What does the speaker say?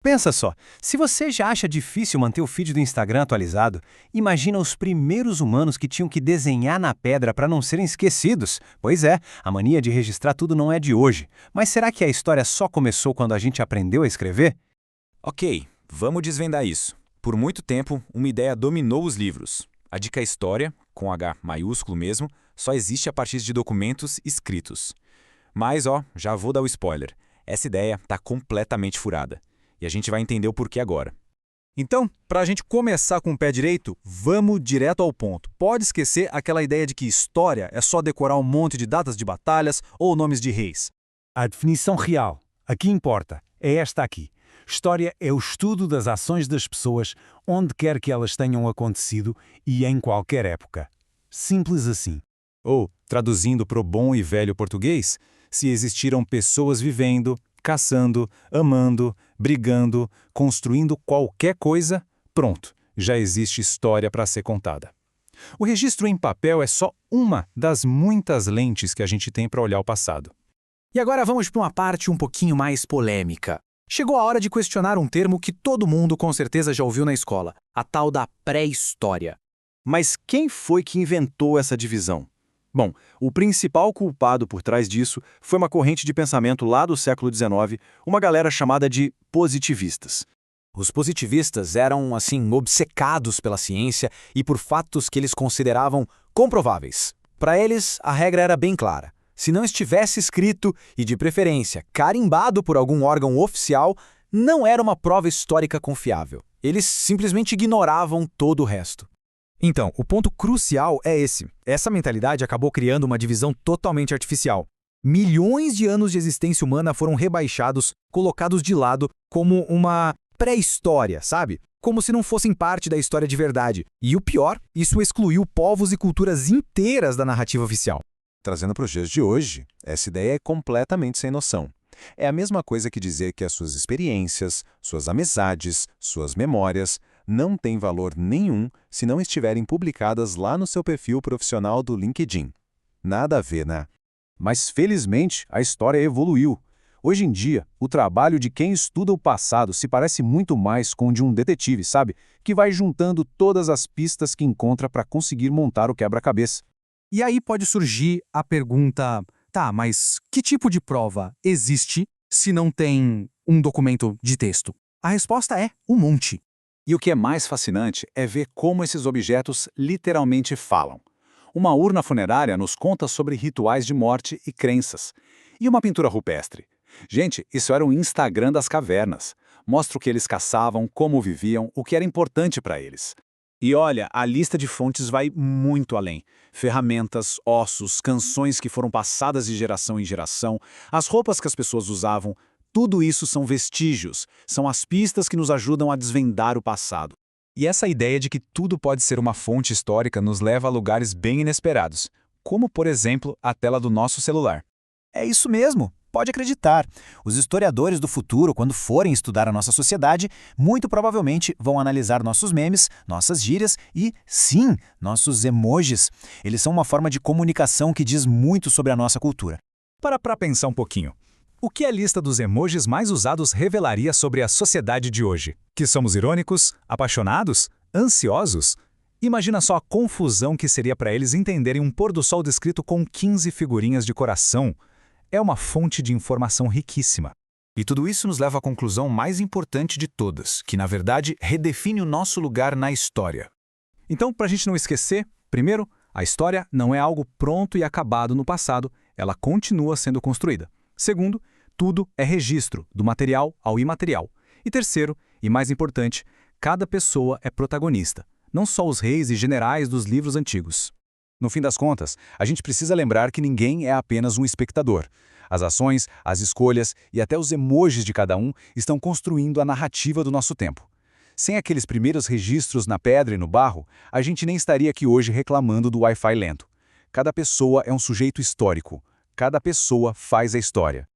Pensa só, se você já acha difícil manter o feed do Instagram atualizado, imagina os primeiros humanos que tinham que desenhar na pedra para não serem esquecidos. Pois é, a mania de registrar tudo não é de hoje. Mas será que a história só começou quando a gente aprendeu a escrever? Ok, vamos desvendar isso. Por muito tempo, uma ideia dominou os livros. A dica história, com H maiúsculo mesmo, só existe a partir de documentos escritos. Mas, já vou dar o spoiler. Essa ideia está completamente furada. E a gente vai entender o porquê agora. Então, para a gente começar com o pé direito, vamos direto ao ponto. Pode esquecer aquela ideia de que história é só decorar um monte de datas de batalhas ou nomes de reis. A definição real, a que importa, é esta aqui. História é o estudo das ações das pessoas, onde quer que elas tenham acontecido e em qualquer época. Simples assim. Ou, traduzindo para o bom e velho português, se existiram pessoas vivendo, caçando, amando, brigando, construindo qualquer coisa, pronto, já existe história para ser contada. O registro em papel é só uma das muitas lentes que a gente tem para olhar o passado. E agora vamos para uma parte um pouquinho mais polêmica. Chegou a hora de questionar um termo que todo mundo com certeza já ouviu na escola, a tal da pré-história. Mas quem foi que inventou essa divisão? Bom, o principal culpado por trás disso foi uma corrente de pensamento lá do século XIX, uma galera chamada de positivistas. Os positivistas eram, assim, obcecados pela ciência e por fatos que eles consideravam comprováveis. Para eles, a regra era bem clara. Se não estivesse escrito, e de preferência carimbado por algum órgão oficial, não era uma prova histórica confiável. Eles simplesmente ignoravam todo o resto. Então, o ponto crucial é esse. Essa mentalidade acabou criando uma divisão totalmente artificial. Milhões de anos de existência humana foram rebaixados, colocados de lado como uma pré-história, sabe? Como se não fossem parte da história de verdade. E o pior, isso excluiu povos e culturas inteiras da narrativa oficial. Trazendo para os dias de hoje, essa ideia é completamente sem noção. É a mesma coisa que dizer que as suas experiências, suas amizades, suas memórias não têm valor nenhum se não estiverem publicadas lá no seu perfil profissional do LinkedIn. Nada a ver, né? Mas, felizmente, a história evoluiu. Hoje em dia, o trabalho de quem estuda o passado se parece muito mais com o de um detetive, sabe? Que vai juntando todas as pistas que encontra para conseguir montar o quebra-cabeça. E aí pode surgir a pergunta, tá, mas que tipo de prova existe se não tem um documento de texto? A resposta é um monte. E o que é mais fascinante é ver como esses objetos literalmente falam. Uma urna funerária nos conta sobre rituais de morte e crenças. E uma pintura rupestre? Gente, isso era o Instagram das cavernas. Mostra o que eles caçavam, como viviam, o que era importante para eles. E olha, a lista de fontes vai muito além. Ferramentas, ossos, canções que foram passadas de geração em geração, as roupas que as pessoas usavam, tudo isso são vestígios, são as pistas que nos ajudam a desvendar o passado. E essa ideia de que tudo pode ser uma fonte histórica nos leva a lugares bem inesperados, como, por exemplo, a tela do nosso celular. É isso mesmo. Pode acreditar. Os historiadores do futuro, quando forem estudar a nossa sociedade, muito provavelmente vão analisar nossos memes, nossas gírias e, sim, nossos emojis. Eles são uma forma de comunicação que diz muito sobre a nossa cultura. Para pensar um pouquinho. O que a lista dos emojis mais usados revelaria sobre a sociedade de hoje? Que somos irônicos, apaixonados, ansiosos? Imagina só a confusão que seria para eles entenderem um pôr do sol descrito com 15 figurinhas de coração. É uma fonte de informação riquíssima. E tudo isso nos leva à conclusão mais importante de todas, que na verdade redefine o nosso lugar na história. Então, para a gente não esquecer, primeiro, a história não é algo pronto e acabado no passado, ela continua sendo construída. Segundo, tudo é registro, do material ao imaterial. E terceiro, e mais importante, cada pessoa é protagonista, não só os reis e generais dos livros antigos. No fim das contas, a gente precisa lembrar que ninguém é apenas um espectador. As ações, as escolhas e até os emojis de cada um estão construindo a narrativa do nosso tempo. Sem aqueles primeiros registros na pedra e no barro, a gente nem estaria aqui hoje reclamando do Wi-Fi lento. Cada pessoa é um sujeito histórico. Cada pessoa faz a história.